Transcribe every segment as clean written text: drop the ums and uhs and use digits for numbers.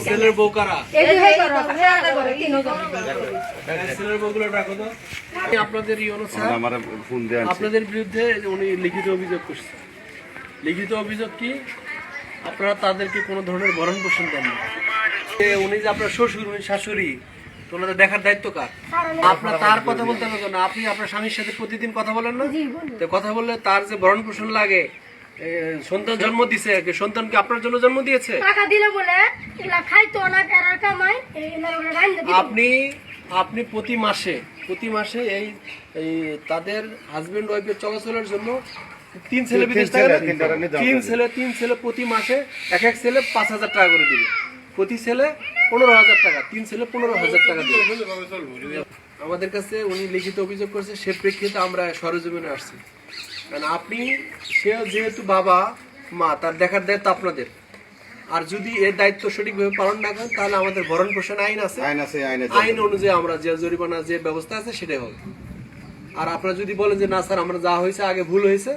ছেলের বউ কারা? ছেলের বউগুলো ডাকো তো। আপনাদের আপনাদের বিরুদ্ধে উনি লিখিত অভিযোগ করছে। লিখিত অভিযোগ কি? আপনারা তাদেরকে কোনো ধরনের ভরণ পোষণ দেন না। উনি যে আপনার শ্বশুর, উনি শাশুড়ি, ওনাদের দেখার দায়িত্ব কার? আপনার তার কথা বলতে হবে না। আপনি আপনার স্বামীর সাথে প্রতিদিন কথা বলেন না? তো কথা বললে তার যে ভরণ পোষণ লাগে, সন্তান জন্ম দিছে, সন্তানকে আপনার জন্য জন্ম দিয়েছে। টাকা দিলে বলে এলা খাইতো না, এরা কামাই, আপনি প্রতি মাসে এই তাদের হাজবেন্ড ওয়াইফের চলাচলের জন্য 3 ছেলে বিদেশ থাকে, 3 ছেলে প্রতি মাসে এক ছেলে 5,000 টাকা করে দিবে। প্রতি ছেলে 15,000 টাকা, 3 ছেলে 15,000 টাকা দিবে। আমাদের কাছে উনি লিখিত অভিযোগ করছে, সে প্রেক্ষিতে আমরা সরেজমিনে আসছি। কারণ আপনি, সে যেহেতু বাবা মা, তার দেখার দায়িত্ব আপনাদের। আর যদি এর দায়িত্ব সঠিকভাবে পালন না করেন, তাহলে আমাদের ভরণ পোষণ আইন আছে, আইন অনুযায়ী আমরা যে জরিমানা, যে ব্যবস্থা আছে সেটাই হবে। আর আপনারা যদি বলেন যে না স্যার, আমরা যা হয়েছে আগে ভুল হয়েছে,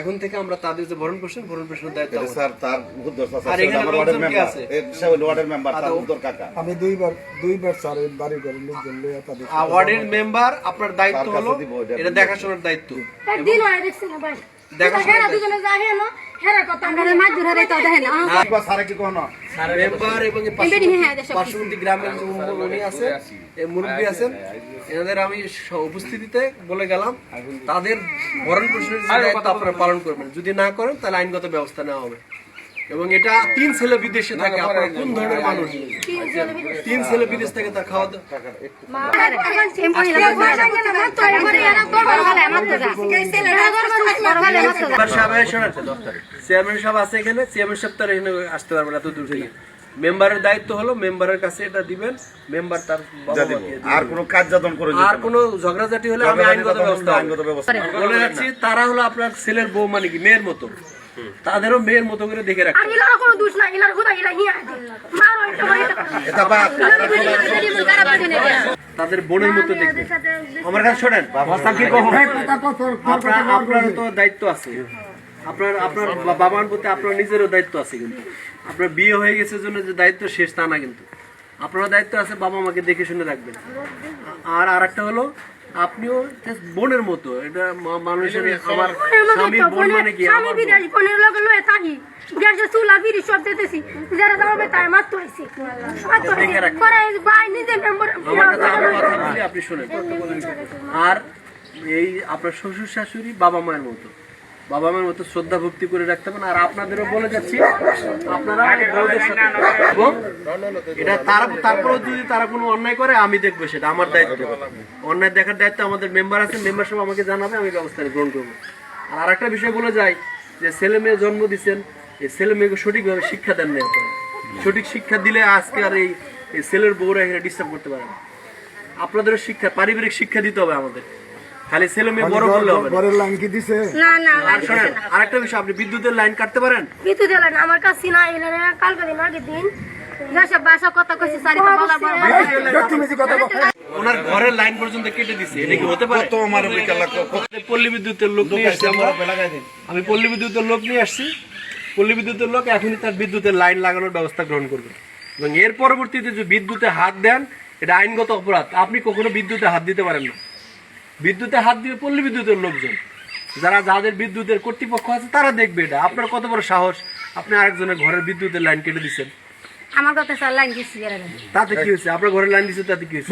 এখন থেকে আমরা তাদের যে ভরণ পোষণের দায়িত্ব স্যার, তার আর এখানে লোকজন কি আছে? আমি দুইবার স্যার বাড়ি করে লোকজন লইয়া তাদের ওয়ার্ডের মেম্বার, আপনার দায়িত্ব হলো এটা দেখাশোনার দায়িত্ব। একদিন হয় দেখছেন না ভাই, দেখাশোনা দুজনে যায় না, হেরা কথা আমরা মাছ ধরে রাইতো দেখেন না স্যার কি কোন মেম্বার এবং পার্শ্ববর্তী গ্রামের যে উনি আছে, এই মুরব্বী আছেন, এনাদের আমি উপস্থিতিতে বলে গেলাম তাদের ভরণ পোষণের দায়িত্ব আপনারা পালন করবেন। যদি না করেন তাহলে আইনগত ব্যবস্থা নেওয়া হবে। এবং এটা 3 ছেলে বিদেশে থাকে। আপনারা কোন ধরনের মানুষ? 3 ছেলে বিদেশ থেকে তার খাওয়া চেয়ারম্যান সাহেব আছে এখানে, চেয়ারম্যান সাহেব তার এখানে আসতে পারবেন এত দূর থেকে। মেম্বারের দায়িত্ব হলো মেম্বারের কাছে এটা দিবেন, মেম্বার তার আর কোনো কাজ যাতন করে, আর কোনো ঝগড়াঝাটি হলে আমি আইনগত ব্যবস্থা বলে যাচ্ছি। তারা হলো আপনার ছেলের বউ, মানে কি মেয়ের মতো, তাদেরও মেয়ের মতো করে দেখে রাখতে। তাদের বোনের মতো দেখবে। আমার কাছে শোনেন, আপনার তো দায়িত্ব আছে, আপনার বাবার প্রতি আপনার নিজেরও দায়িত্ব আছে। কিন্তু আপনার বিয়ে হয়ে গেছে জন্য যে দায়িত্ব শেষ তা না, কিন্তু আপনার দায়িত্ব আছে বাবা মাকে দেখে শুনে রাখবেন। আর আরেকটা হলো, আপনিও বোনের মতো, এটা মানুষের, আমার স্বামীর বোন মানে কি, আমি বিদেশ বোনের লগে লয়ে থাকি, গ্যাসে চুলা বিড়ি সব দিতেছি, যারা যাবে তাই মাত্র হইছে পরে ভাই নিজে মেম্বার। আপনি শুনেন, আর এই আপনার শ্বশুর শাশুড়ি বাবা মায়ের মতো, বাবা মায়ের মতো শ্রদ্ধা ভক্তি করে রাখতে হবে। আর আপনাদেরও বলে যাচ্ছি, আপনারা এটা তারপরেও যদি তারা কোনো অন্যায় করে, আমি দেখবো, সেটা আমার দায়িত্ব। অন্যায় দেখার দায়িত্ব আমাদের মেম্বার আছে, মেম্বার সব আমাকে জানাবে, আমি ব্যবস্থা গ্রহণ করবো। আর আরেকটা বিষয় বলে যাই, যে ছেলে মেয়ে জন্ম দিচ্ছেন, এই ছেলে মেয়েকে সঠিকভাবে শিক্ষা দেন না। সঠিক শিক্ষা দিলে আজকে আর এই ছেলের বউরা এখানে ডিস্টার্ব করতে পারে না। আপনাদেরও শিক্ষা, পারিবারিক শিক্ষা দিতে হবে আমাদের। খালি ছেলে মেয়ে বড় করলে হবে না। আর শোনেন, আরেকটা বিষয়, আপনি বিদ্যুতের লাইন কাটতে পারেন? বিদ্যুতের লাইন আমার কাছে না, কালকে দিন আগের দিন ওনার ঘরের লাইন পর্যন্ত কেটে দিচ্ছে। এটা কি হতে পারে? পল্লী বিদ্যুতের লোক নিয়ে আসছি, আমি পল্লী বিদ্যুতের লোক নিয়ে আসছি। পল্লী বিদ্যুতের লোক এখনই তার বিদ্যুতের লাইন লাগানোর ব্যবস্থা গ্রহণ করবে। এবং এর পরবর্তীতে যদি বিদ্যুতে হাত দেন, এটা আইনগত অপরাধ। আপনি কখনো বিদ্যুতে হাত দিতে পারেন না। বিদ্যুতে হাত দিবে পল্লী বিদ্যুতের লোকজন, যাদের বিদ্যুতের কর্তৃপক্ষ আছে, তারা দেখবে। এটা আপনার কত বড় সাহস, আপনি আরেকজনের ঘরের বিদ্যুতের লাইন কেটে দিচ্ছেন। আমার কথা স্যার, লাইন দিচ্ছি, তাতে কি হয়েছে? আপনার ঘরের লাইন দিচ্ছে, তাতে কি হয়েছে?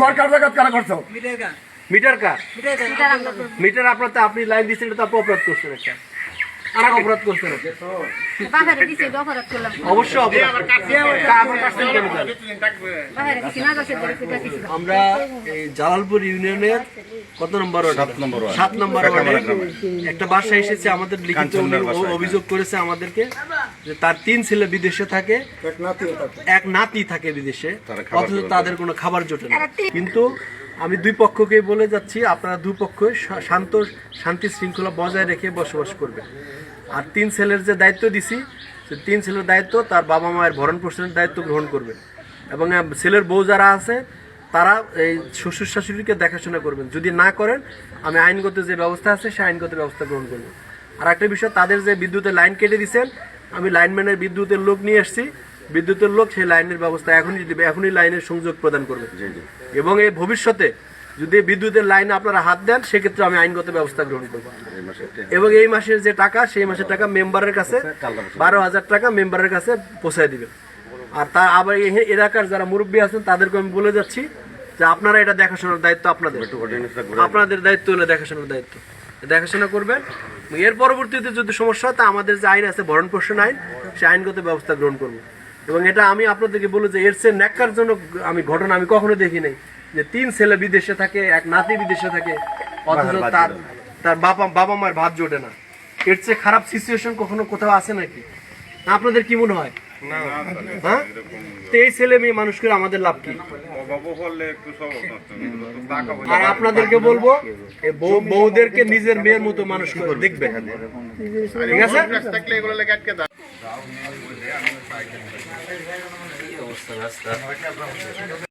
মিটার কার? মিটার আপনার, আপনি লাইন দিচ্ছেন, এটা তো আপনি অপরাধ করছেন, একটা আর অপরাধ করছেন। অবশ্যই আমরা এই জালালপুর ইউনিয়নের কত নম্বর, 7 নম্বর ওয়ার্ডে একটা বাসা এসেছে, আমাদের লিখিত অভিযোগ করেছে আমাদেরকে যে তার 3 ছেলে বিদেশে থাকে, এক নাতি থাকে বিদেশে, অথচ তাদের কোনো খাবার জোটে না। কিন্তু আমি দুই পক্ষকেই বলে যাচ্ছি, আপনারা দুই পক্ষই শান্তি শৃঙ্খলা বজায় রেখে বসবাস করবেন। আর 3 ছেলের যে দায়িত্ব দিছি, সে 3 ছেলের দায়িত্ব, তার বাবা মায়ের ভরণ পোষণের দায়িত্ব গ্রহণ করবেন। এবং ছেলের বউ যারা আছে, তারা এই শ্বশুর শাশুড়িকে দেখাশোনা করবেন। যদি না করেন, আমি আইনগত যে ব্যবস্থা আছে সে আইনগত ব্যবস্থা গ্রহণ করব। আর একটা বিষয়, তাদের যে বিদ্যুতের লাইন কেটে দিচ্ছেন, আমি লাইনম্যানের বিদ্যুতের লোক নিয়ে আসছি, বিদ্যুতের লোক সেই লাইনের ব্যবস্থা এখনই দিবে, এখনই লাইনের সংযোগ প্রদান করবে। এবং এই ভবিষ্যতে যদি বিদ্যুতের লাইনে আপনারা হাত দেন সেক্ষেত্রে আমি আইনগত ব্যবস্থা গ্রহণ করব। এবং এই মাসের যে টাকা সেই মাসের টাকা মেম্বারের কাছে 12,000 টাকা মেম্বারের কাছে পৌঁছায় দিবেন। আর তা আবার এই এলাকার যারা মুরব্বী আছেন তাদেরকে আমি বলে যাচ্ছি যে আপনারা এটা দেখাশোনার দায়িত্ব আপনাদের দায়িত্ব হলো দেখাশোনার দায়িত্ব, দেখাশোনা করবেন। এর পরবর্তীতে যদি সমস্যা হয় তা আমাদের যে আইন আছে ভরণ পোষণ আইন, সে আইনগত ব্যবস্থা গ্রহণ করব। এবং এটা আমি আপনাদেরকে বলি যে এর চেয়ে ন্যাক্কারজনক আমি ঘটনা আমি কখনো দেখি নাই যে 3 ছেলে বিদেশে থাকে, এক নাতি বিদেশে থাকে, অথচ তার বাবা মায়ের ভাত জোটে না। এর চেয়ে খারাপ সিচুয়েশন কখনো কোথাও আছে নাকি? আপনাদের কি মনে হয়? হ্যাঁ, তো এই ছেলে মেয়ে মানুষ করে আমাদের লাভ কি? আর আপনাদেরকে বলবো এই বউদেরকে নিজের মেয়ের মতো মানুষ করে দেখবে, ঠিক আছে?